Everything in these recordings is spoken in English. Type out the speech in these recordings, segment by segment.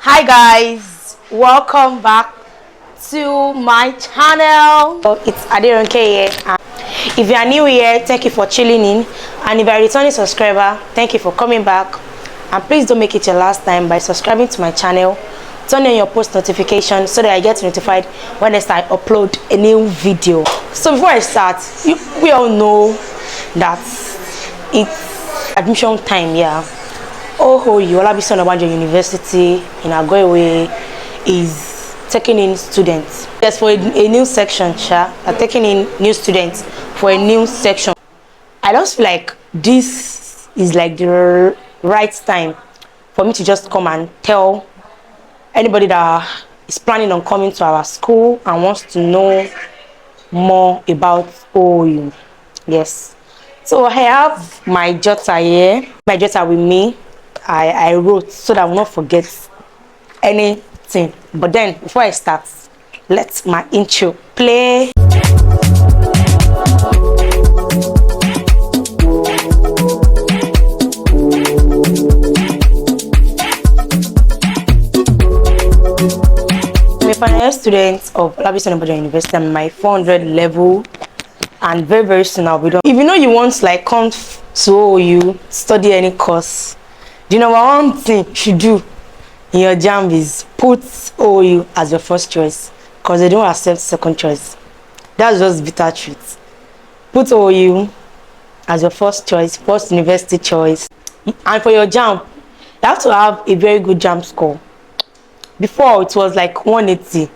Hi guys, welcome back to my channel. It's Aderonke here. If you are new here, thank you for chilling in, and if you are a returning subscriber, thank you for coming back. And please don't make it your last time by subscribing to my channel, turn on your post notification so that I get notified when I upload a new video. So before I start, we all know that it's admission time. OOU, Olabisionabanjouniversity in Aggregates is taking in students. Yes, for a new section, they're taking in new students for a new section. I just feel like this is like the right time for me to just come and tell anybody that is planning on coming to our school and wants to know more about OOU. Yes. So I have my jotter here, my jotter with me. I wrote so that I will not forget anything. But then before I start, let my intro play. I'm a final year student of Olabisionabanjouniversity. I'm my 400 level, and very soon I'll be done. If you know you want like come to OOU, study any course, the number one thing you should do in your JAMB is put OOU as your first choice, because they don't accept second choice. That's just bitter truth. Put OOU as your first choice, first university choice. And for your JAMB, you have to have a very good JAMB score. Before it was like 180,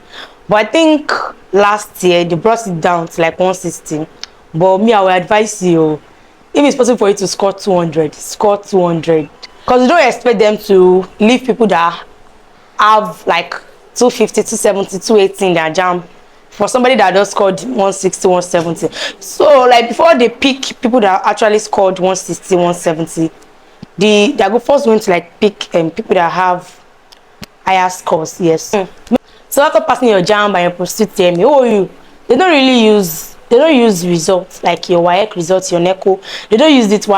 but I think last year they brought it down to like 160. But me, I will advise you, if it's possible for you to score 200, score 200. Because you don't expect them to leave people that have like 250, 270, 280 in their JAMB for somebody that just scored 160, 170. So like before they pick people that actually scored 160, 170, they are first going to like pick people that have higher scores. Yes. So after passing your JAMB and your Post-UTME, OOU, they don't use results like your WAEC results, your NECO. They don't use it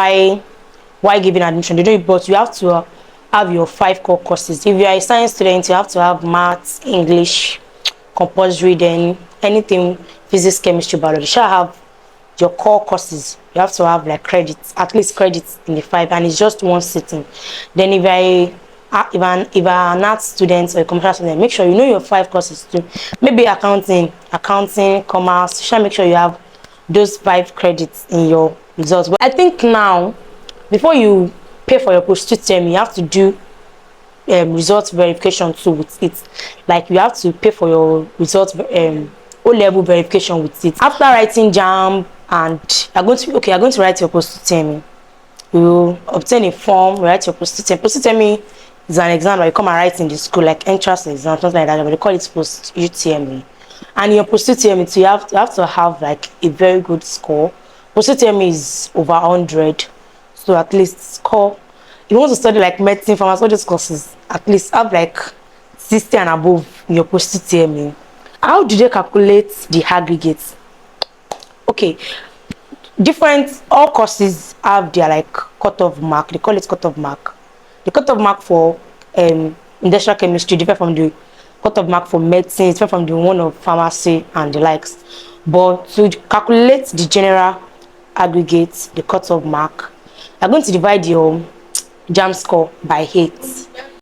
why giving admission. They don't, but you have to have your 5 core courses. If you are a science student, you have to have maths, English, compulsory, then anything physics, chemistry, biology. You shall have your core courses. You have to have like credits, at least credits in the 5, and it's just one sitting. Then if you're an art student or a commercial student, make sure you know your 5 courses too. Maybe accounting, commerce. You shall make sure you have those 5 credits in your results. But I think now, before you pay for your Post-UTME, you have to do results verification too with it. Like you have to pay for your results O-level verification with it. After writing JAMB and you're going to write your Post-UTME, you will obtain a form, write your Post-UTME. Post-UTME is an exam that you come and write in the school, like entrance exam, something like that, but they call it Post-UTME. And your Post-UTME too, you have to have like a very good score. Post-UTME is over 100. So at least score, if you want to study like medicine, pharmacy, all those courses, at least have like 60 and above in your Post-UTME. How do they calculate the aggregates? Okay, all courses have their like cutoff mark. They call it cutoff mark. The cutoff mark for industrial chemistry different from the cutoff mark for medicine, different from the one of pharmacy and the likes. But to calculate the general aggregates, the cutoff mark, you're going to divide your JAMB score by 8.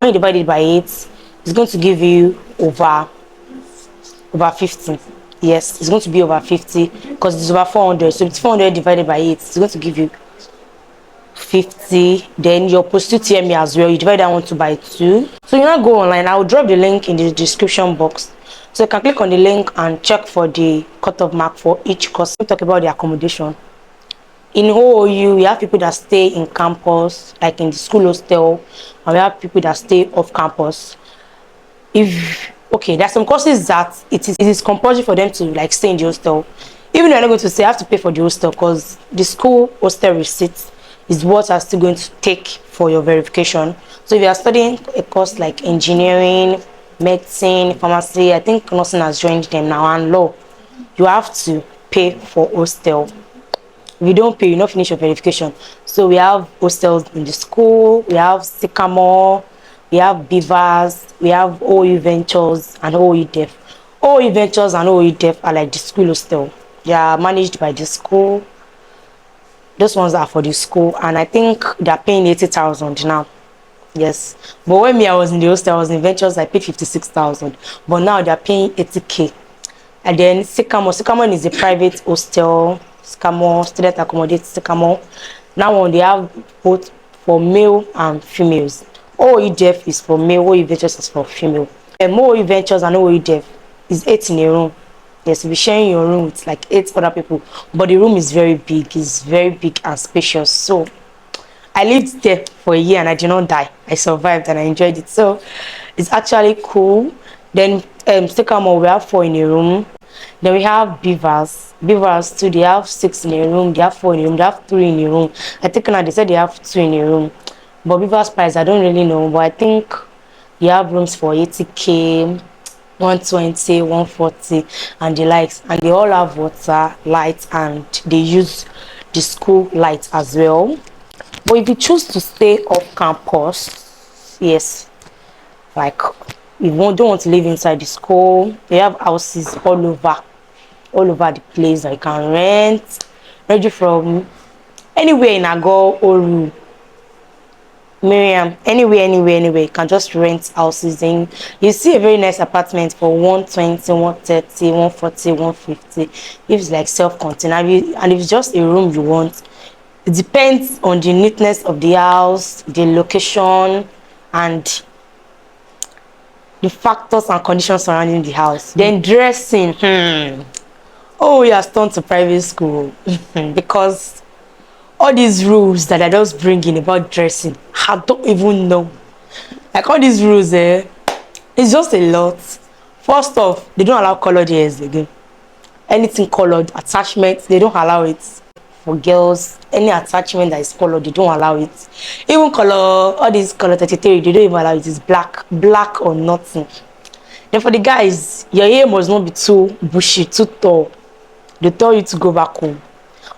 When you divide it by 8, it's going to give you over 50. Yes, it's going to be over 50 because it's over 400. So it's 400 divided by 8. It's going to give you 50. Then your Post-UTME as well, you divide that one by 2. So you now go online. I will drop the link in the description box, so you can click on the link and check for the cutoff mark for each course. We'll talk about the accommodation. In OOU, we have people that stay in campus, like in the school hostel, and we have people that stay off campus. There's some courses that it is compulsory for them to like stay in the hostel. Even though you're not going to say, I have to pay for the hostel, because the school hostel receipt is what are still going to take for your verification. So if you are studying a course like engineering, medicine, pharmacy, I think nursing has joined them now, and law, you have to pay for hostel. If you don't pay, you not finish your verification. So we have hostels in the school, we have Sycamore, we have Beavers, we have OOU Ventures and OOU Def. OOU Ventures and OOU Def are like the school hostel. They are managed by the school. Those ones are for the school, and I think they are paying 80,000 now. Yes, but when I was in the hostel, I was in Ventures, I paid 56,000. But now they are paying 80K. And then Sycamore is a private hostel. Sycamore, student accommodate Sycamore. Now on they have both for male and females. OOU Def is for male, OOU Ventures is for female. OOU Ventures and OOU Def is 8 in a room. Yes, you'll be sharing your room with like 8 other people. But the room is very big. It's very big and spacious. So I lived there for a year and I did not die. I survived and I enjoyed it. So it's actually cool. Then Sycamore, we have 4 in a room. Then we have Beavers. Beavers too, they have 6 in a room, they have 4 in a room, they have 3 in a room. I think now they said they have 2 in a room. But Beavers price, I don't really know. But I think they have rooms for 80K, 120, 140 and the likes. And they all have water, lights, and they use the school lights as well. But if you choose to stay off campus, yes, like you don't want to live inside the school, they have houses all over the place that you can rent, ready from anywhere in Agor, Oru, Miriam, anywhere. You can just rent houses in. You see a very nice apartment for 120, 130, 140, 150. If it's like self-contained, and if it's just a room you want, it depends on the neatness of the house, the location, and the factors and conditions surrounding the house. Then dressing, oh, you are turned to private school because all these rules that I just bring in about dressing, I don't even know. Like all these rules, it's just a lot. First off, they don't allow colored hairs again. Anything colored, attachments, they don't allow it. For girls, any attachment that is colored, they don't allow it. Even color, all these color 33, they don't even allow it. It's black or nothing. Then for the guys, your hair must not be too bushy, too tall. They tell you to go back home.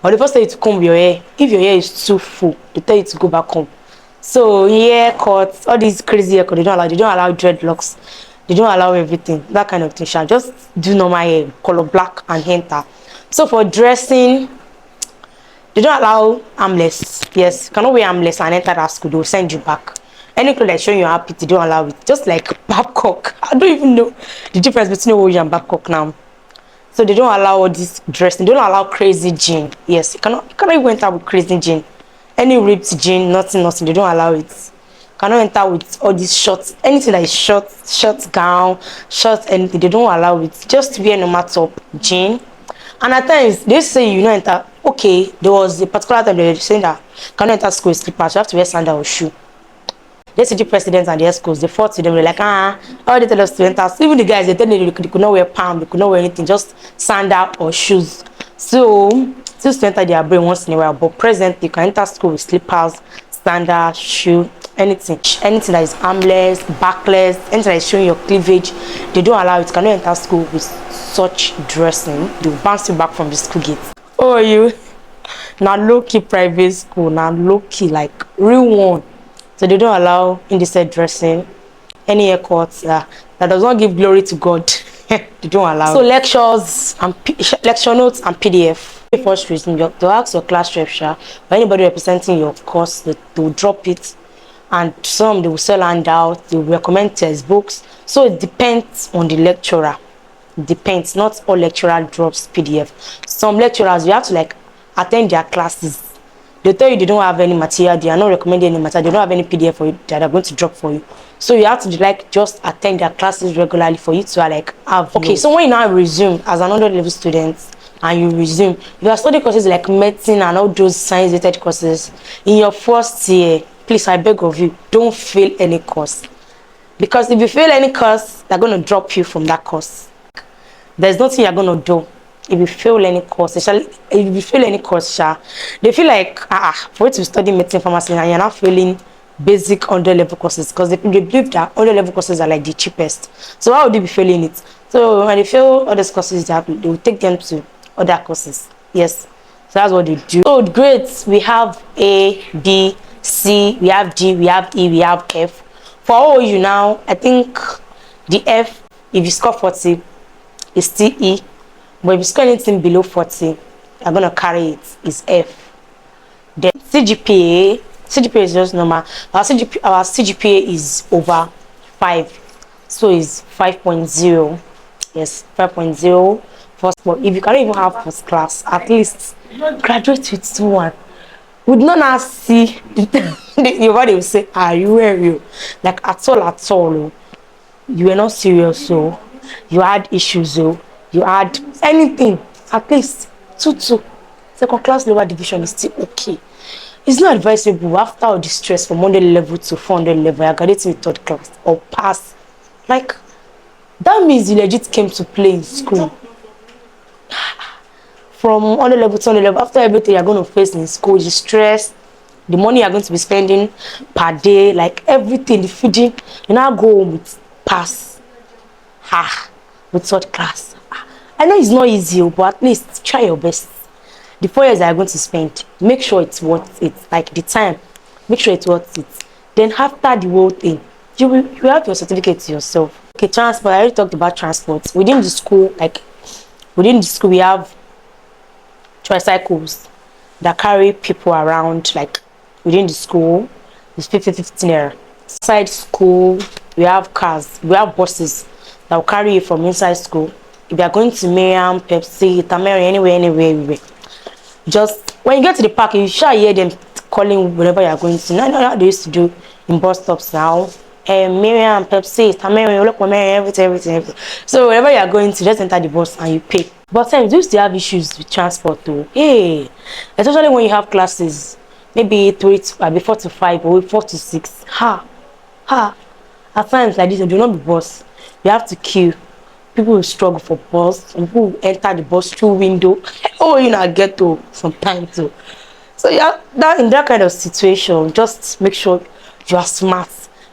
Or they first tell you to comb your hair. If your hair is too full, they tell you to go back home. So haircuts, all these crazy haircuts, they don't allow dreadlocks. They don't allow everything, that kind of thing. Just do normal hair, color black and enter. So for dressing, they don't allow armless. Yes, you cannot wear armless and enter that school. They will send you back. Any clothes that show you happy, they don't allow it. Just like Babcock. I don't even know the difference between OOU and Babcock now. So they don't allow all this dressing. They don't allow crazy jean. Yes, you cannot even enter with crazy jean. Any ripped jean, nothing. They don't allow it. You cannot enter with all these shorts. Anything that is short gown, short anything, they don't allow it. Just wear normal top, jean. And at times they say you know enter. Okay, there was a particular time they were saying that you cannot enter school with slippers. You have to wear sandal or shoe. The city presidents and the schools, they fought to them. They're like, all they tell us to enter. So even the guys, they tell them they could not wear palm, they could not wear anything, just sandal or shoes. So since to enter their brain once in a while, but presently you can enter school with slippers, sandal, shoe, anything that is armless, backless, anything that is showing your cleavage, they don't allow it. You cannot enter school with such dressing. They will bounce you back from the school gate. Oh, you now low-key private school, now low-key like real one. So they don't allow indecent dressing, any haircuts that does not give glory to God. They don't allow. So lectures and lecture notes and PDF. First reason, they'll ask your class rep or anybody representing your course, they will drop it, and some they will sell handouts, they will recommend textbooks. So it depends on the lecturer. It depends. Not all lecturer drops PDF. Some lecturers you have to like attend their classes. They tell you they don't have any material, they are not recommending any material, they don't have any PDF for you that are going to drop for you. So you have to like just attend their classes regularly for you to like have. Okay, so when you now resume as an underlevel student and you resume, you are studying courses like medicine and all those science-related courses in your first year, please, I beg of you, don't fail any course. Because if you fail any course, they're going to drop you from that course. There's nothing you're going to do. If you fail any course, they feel like for you to study medicine, pharmacy, and you're not failing basic under-level courses because they believe that under-level courses are like the cheapest. So why would they be failing it? So when they fail other courses, they will take them to other courses. Yes, so that's what they do. So grades, we have A, B, C, we have D, we have E, we have F. For OOU now, I think the F, if you score 40, is still E. But if you score anything below 40, you're gonna carry it, is F. Then CGPA is just normal. Our CGPA is over 5, so it's 5.0. Yes, 5.0. First, but if you can't even have first class, at least graduate with 2-1. Would not now see your body will say, "Are you where you?" Like at all. You were not serious, so you had issues, so you had anything. At least 2-2. Second class lower division is still okay. It's not advisable after all the stress from 100 level to 400 level, you're graduating with third class or pass. Like, that means you legit came to play in school. From 100 level to 100 level, after everything you're going to face in school, the stress, the money you're going to be spending per day, like everything, the feeding, you now go home with pass. With third class. I know it's not easy, but at least try your best. The 4 years that you're going to spend, make sure it's worth it. Like the time, make sure it's worth it. Then after the whole thing, you have your certificate to yourself. Okay, transport. I already talked about transport. Within the school, we have tricycles that carry people around. Like within the school, it's 50-50 naira. Inside school, we have cars, we have buses that will carry you from inside school. If you are going to Miriam, Pepsi, Tamari, anywhere. Just when you get to the park, you shall hear them calling wherever you are going to. Now they used to do in bus stops now. Miriam, Pepsi, Tamari, everything. So wherever you are going to, just enter the bus and you pay. But sometimes you used to have issues with transport too. Hey, especially when you have classes, maybe 4 to 5 or 4 to 6. At times like this, you do not be bus. You have to queue. People will struggle for bus. People will enter the bus through window. Oh, you know, get to sometimes too. So yeah, in that kind of situation, just make sure you are smart.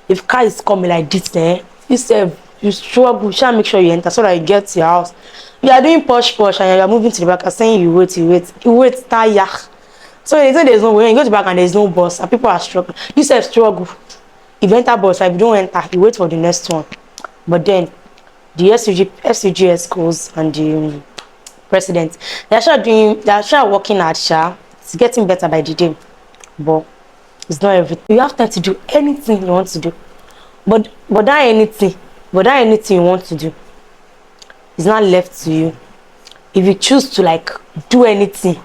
If car is coming like this, you struggle. You shall make sure you enter so that you get to your house. You are doing push and you are moving to the back and saying you wait, tire. So there's no way. You go to the back and there's no bus and people are struggling. You self struggle. If you enter bus, if you don't enter, you wait for the next one. But then the SUGS schools and the president, they are working hard. It's getting better by the day, but it's not everything. You have time to do anything you want to do, but that anything you want to do is not left to you. If you choose to like do anything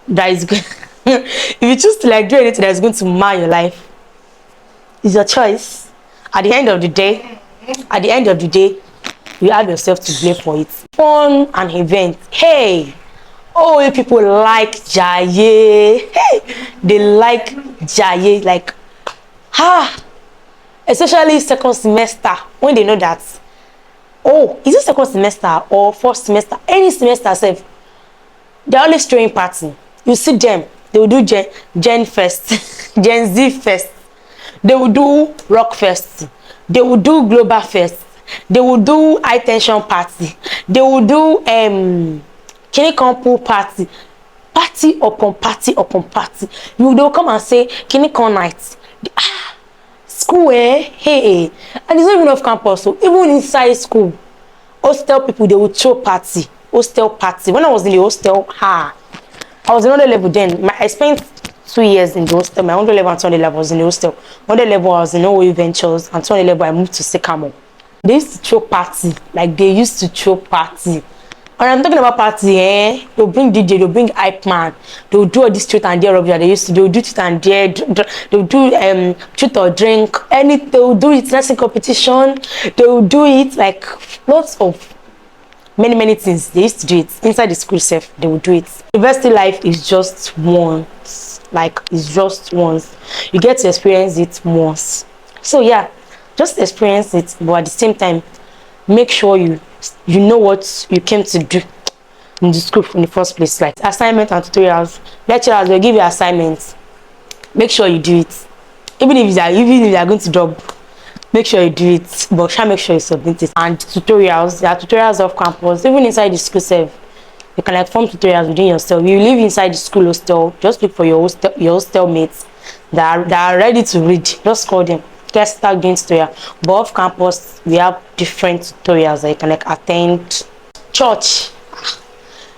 that is good, if you choose to like do anything that is going to mar your life, it's your choice. At the end of the day, you have yourself to blame for it. Fun and event. Hey, you people like Jaye. Hey, they like Jaye. Like, especially second semester when they know that. Oh, is it second semester or first semester? Any semester, self, they're always throwing party. You see them. They will do Gen Fest, Gen Z Fest. They will do Rock Fest. They will do Global Fest. They will do high tension party. They will do Kinikon pool party. Party upon party upon party. They will come and say Kinikon night. School, hey. And it's not even off campus. So even inside school, hostel people, they would throw party. Hostel party. When I was in the hostel, I was in another level then. I spent 2 years in the hostel. My 100 level and 200 level was in the hostel. 100 level I was in OOU Ventures, and 200 level I moved to Sycamore. They used to throw party, like they used to throw party. And I'm talking about party, they'll bring DJ, they'll bring hype man, they'll do all this truth and dare that they used to do, truth and dare, they'll do truth or drink, they'll do it dancing competition, they'll do it like lots of many things. They used to do it inside the school self, they will do it. University life is just once, you get to experience it once. So yeah, just experience it, but at the same time, make sure you know what you came to do in the school in the first place. Like assignment and tutorials, lecturers will give you assignments. Make sure you do it. Even if you are going to drop, make sure you do it. But shall make sure you submit it. And tutorials, there are tutorials off campus, even inside the school self. You can like form tutorials within yourself. You live inside the school hostel, just look for your hostel mates that are ready to read. Just call them. get stuck doing tutorial. But off campus, we have different tutorials that you can like attend. Church,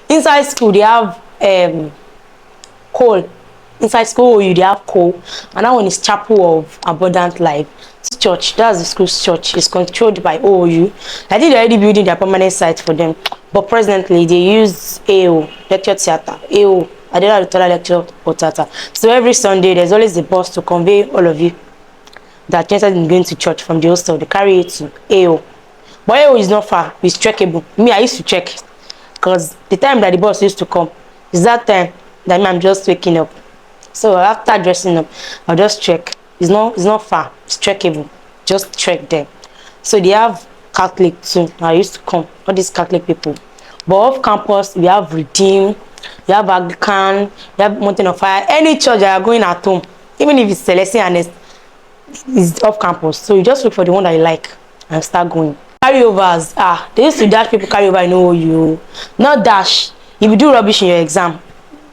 inside school they have call. Inside school OOU they have call, and that one is Chapel of Abundant Life. This church, that's the school's church, is controlled by OOU. I think they're already building their permanent site for them, but presently they use AO, lecture theater. AO, I don't know how to tell lecture or theater. So every Sunday there's always a bus to convey all of you that chances in going to church from the hostel. They carry it to AO. But AO is not far, it's checkable. Me, I used to check, because the time that the bus used to come is that time that I'm just waking up. So after dressing up, I'll just check. It's not far, it's checkable. Just check there. So they have Catholic too. I used to come, all these Catholic people. But off campus, we have Redeem, we have Anglican, we have Mountain of Fire. Any church that are going at home, even if it's Celestial and it's off campus. So you just look for the one that you like and start going. Carryovers, they used to dash people carryover in OOU. Not dash. If you do rubbish in your exam,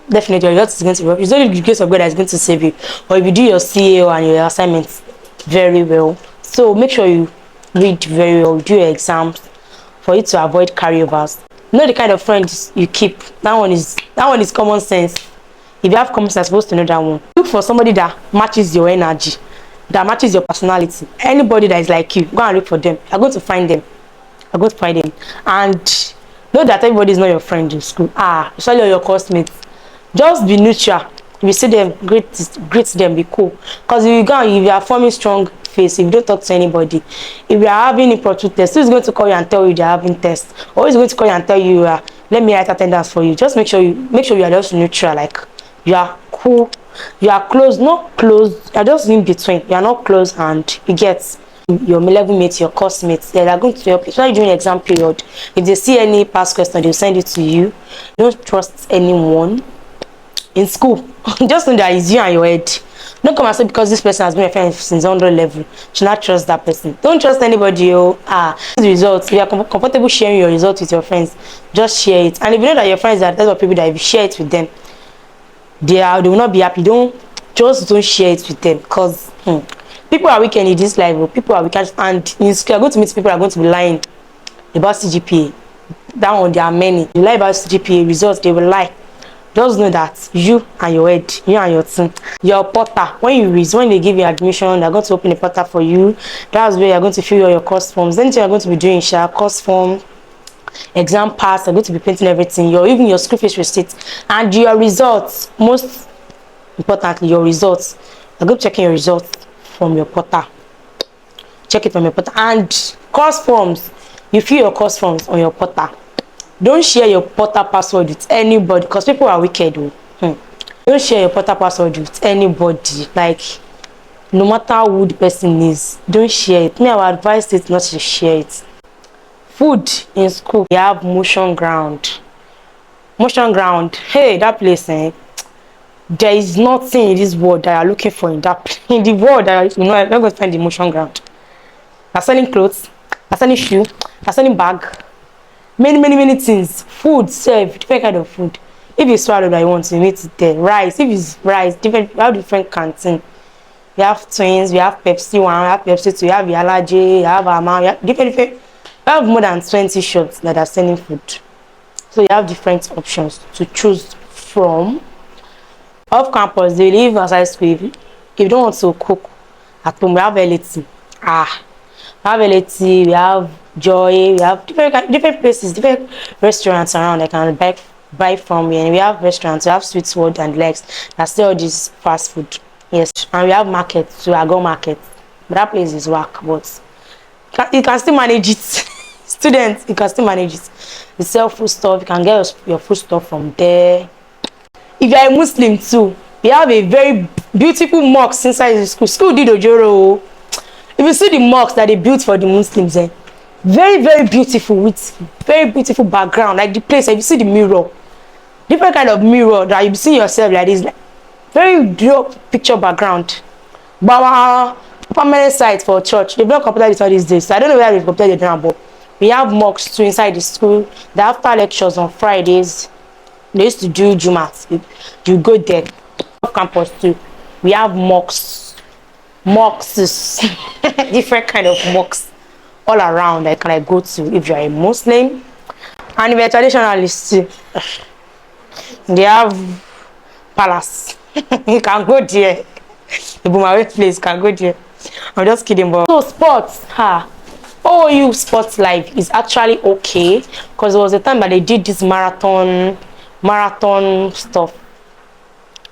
definitely your result is going to be rubbish. It's only the grace of God that is going to save you. Or if you do your CAO and your assignments very well. So make sure you read very well, do your exams for you to avoid carryovers. You know the kind of friends you keep. That one is common sense. If you have common sense, you're supposed to know that one. Look for somebody that matches your energy, that matches your personality. Anybody that is like you, go and look for them. You're going to find them. You're going to find them. And know that everybody is not your friend in school. Especially your classmates. Just be neutral. If you see them, greet them, be cool. Because if you are forming strong face, if you don't talk to anybody, if you are having impromptu tests, who is going to call you and tell you they are having tests? Or who is going to call you and tell you, let me write attendance for you? Just make sure you are just neutral, like you are cool, you are close, not close, you are just in between. You are not close, and you get your level mates, your course mates, they are going to help you. Especially during exam period. If they see any past question, they'll send it to you. Don't trust anyone in school. Just know that it's you and your head. Don't come and say because this person has been a friend since 100 level, should not trust that person. Don't trust anybody. The results, if you are comfortable sharing your results with your friends, just share it. And if you know that your friends are the type of people that if you share it with them, they will not be happy. Don't share it with them, because people are wicked in this life. People are wicked, and in school you're going to meet people who are going to be lying about CGPA. That one, there are many. You lie about CGPA results, they will lie. Just know that you and your head, you and your team, your portal, when they give you admission, they're going to open a portal for you. That's where you're going to fill all your course forms. Anything you're going to be doing, course form, exam pass, you're going to be painting everything, even your school fees receipt, and your results. Most importantly, your results. You're going to check your results from your portal. Check it from your portal. And course forms, you fill your course forms on your portal. Don't share your portal password with anybody, because people are wicked. Don't share your portal password with anybody. Like, no matter who the person is, don't share it. Me, I would advise it not to share it. Food in school, we have motion ground. Motion ground, hey, that place, there is nothing in this world that you are looking for in the world that I'm not going to find the motion ground. They're selling clothes, they're selling shoe, they're selling bag. Many things. Food, served, different kind of food. If you swallow that you want to meet it there. Rice, if it's rice, we have different canteen. We have Twins, we have Pepsi 1, we have Pepsi 2, we have Yalaje, we have Ama, we have different. We have more than 20 shops that are selling food. So you have different options to choose from. Off campus, they live outside school. If you don't want to cook at home, we have LAT. We have LAT, we have Joy, we have different places, different restaurants around I can buy from. And we have restaurants, we have Sweet World and Legs that sell this fast food. Yes, and we have markets, so I go market. But that place is whack, but you can still manage it. Students, you can still manage it. You sell food stuff, you can get your food stuff from there. If you are a Muslim too, we have a very beautiful mosque inside the school. School did Ojoro. If you see the mosque that they built for the Muslims, very beautiful, with very beautiful background. Like the place, if you see the mirror, different kind of mirror that you see yourself like this, like very dope picture background. But our permanent site for church, they've not completed it all these days. So I don't know where they've completed it now, but we have mosques too inside the school. They after lectures on Fridays, they used to do Jumat. You go there. Off campus too, we have mosques. mocks is different kind of mocks all around that can I go to if you're a Muslim. And if you're a traditionalist too, they have palace. You can go there. The Bumawe place can go there. I'm just kidding, but so sports, OOU sports life is actually okay because there was a time that they did this marathon stuff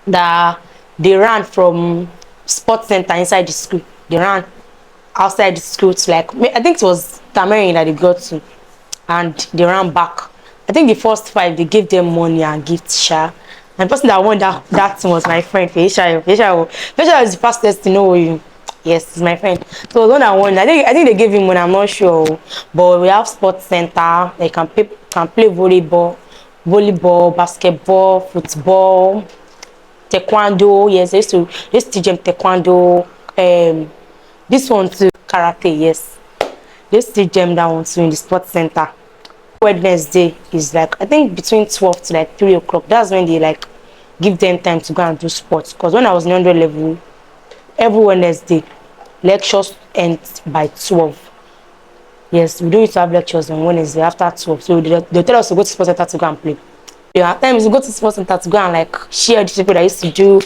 that they ran from sports center inside the school. They ran outside the school to like, I think it was Tamarin that they got to, and they ran back. I think the first 5 they gave them money and gifts. And the person that won that was my friend Feisha. Feisha is the fastest to know you. Yes, it's my friend. So the one that won, I think they gave him money. I'm not sure, but we have sports center. They can play volleyball, basketball, football, taekwondo. Yes, they used to teach them taekwondo. This one too, karate. Yes, they used to teach them that one too in the sports center. Wednesday is like, I think between 12 to like 3 o'clock. That's when they like give them time to go and do sports. Because when I was in 100 level, every Wednesday lectures end by 12. Yes, we don't used to have lectures on Wednesday after 12. So they tell us to go to sports center to go and play. Yeah, at times we go to sports center to go and like share the people that used to do.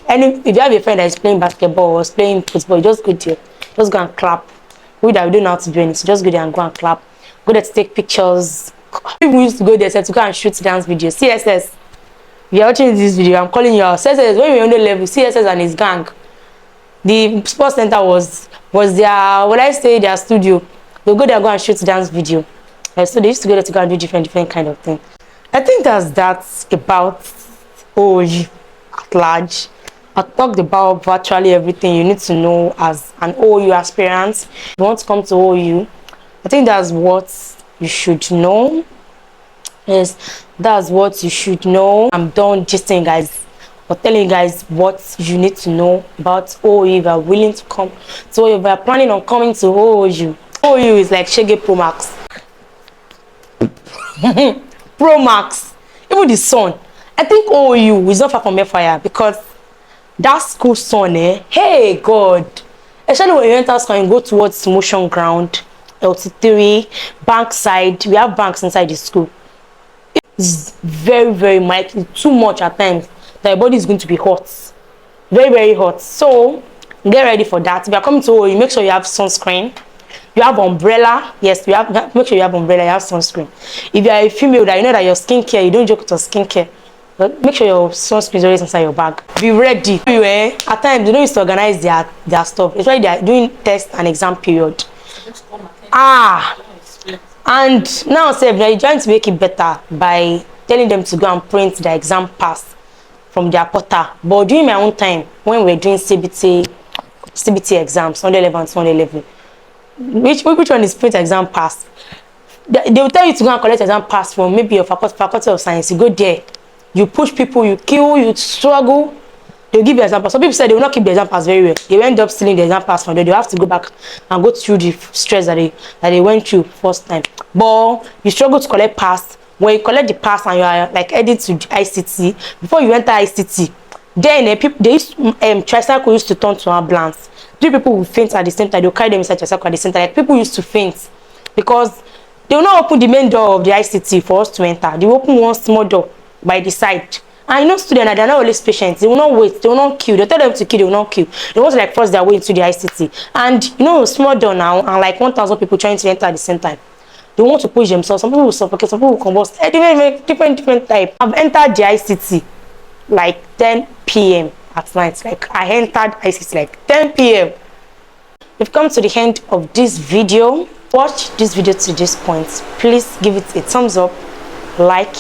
And if you have a friend that is playing basketball or is playing football, you just go there, just go and clap. We don't know how to do anything, so just go there and go and clap. Go there to take pictures. People used to go there to go and shoot dance videos. CSS, if you're watching this video, I'm calling you out. CSS, when we were on the level, CSS and his gang, the sports center was their, when I say their studio, they'll go there and go and shoot dance video. So they used to go there to go and do different kind of thing. I think that's about OOU at large. I talked about virtually everything you need to know as an OOU aspirant. If you want to come to OOU, I think that's what you should know. Yes, that's what you should know. I'm done gisting, guys, or telling you guys what you need to know about OOU if you're willing to come. So if you're planning on coming to OOU, OOU is like Shege Pro Max. Pro Max. Even the sun. I think OOU is not far from fire because that school sun, hey God. Especially when you enter school and go towards motion ground. LT3, bank side, we have banks inside the school. It's very likely, too much at times, that your body is going to be hot. Very hot. So get ready for that. If you are coming to OOU, make sure you have sunscreen. You have umbrella. Yes, make sure you have umbrella, you have sunscreen. If you are a female that you know that your skincare, you don't joke with your skincare, but make sure your sunscreen is always inside your bag. Be ready. At times they don't used to organize their stuff. It's why they are doing test and exam period. And now they're trying to make it better by telling them to go and print the exam pass from their portal. But during my own time, when we were doing CBT exams, 111 and 211, which one is print exam pass? They will tell you to go and collect exam pass from maybe your faculty of science. You go there, you push people, you kill, you struggle. They'll give you exam pass. Some people say they will not keep the exam pass very well. They will end up stealing the exam pass from them. They have to go back and go through the stress that they went through first time. But you struggle to collect pass. When you collect the pass and you are like heading to ICT, before you enter ICT, then tricycle used to turn to ambulance. 3 people will faint at the same time. They'll carry them inside tricycle at the same time. Like people used to faint because they will not open the main door of the ICT for us to enter. They will open one small door by the side. And you know, students, they're not always patient. They will not wait. They will not queue. They tell them to queue. They will not queue. They want to like force their way into the ICT. And you know, small door now, and like 1,000 people trying to enter at the same time. They want to push themselves. Some people will suffocate. Some people will combust. Different type. I've entered the ICT like 10 p.m. at night. Like I entered ICT like 10 p.m. We've come to the end of this video. Watch this video to this point. Please give it a thumbs up, like,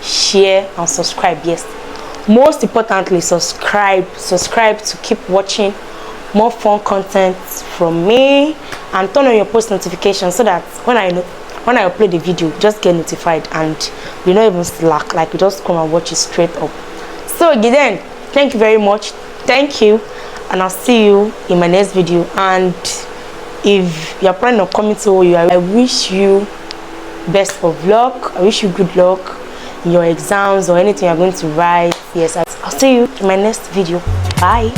share and subscribe. Yes, most importantly, subscribe to keep watching more fun content from me, and turn on your post notifications so that when I upload the video, just get notified and you not even slack, like you just come and watch it straight up. So again, thank you very much. Thank you, and I'll see you in my next video. And if you're planning on coming to OOU, I wish you best of luck. I wish you good luck in your exams or anything you're going to write. Yes, I'll see you in my next video. Bye.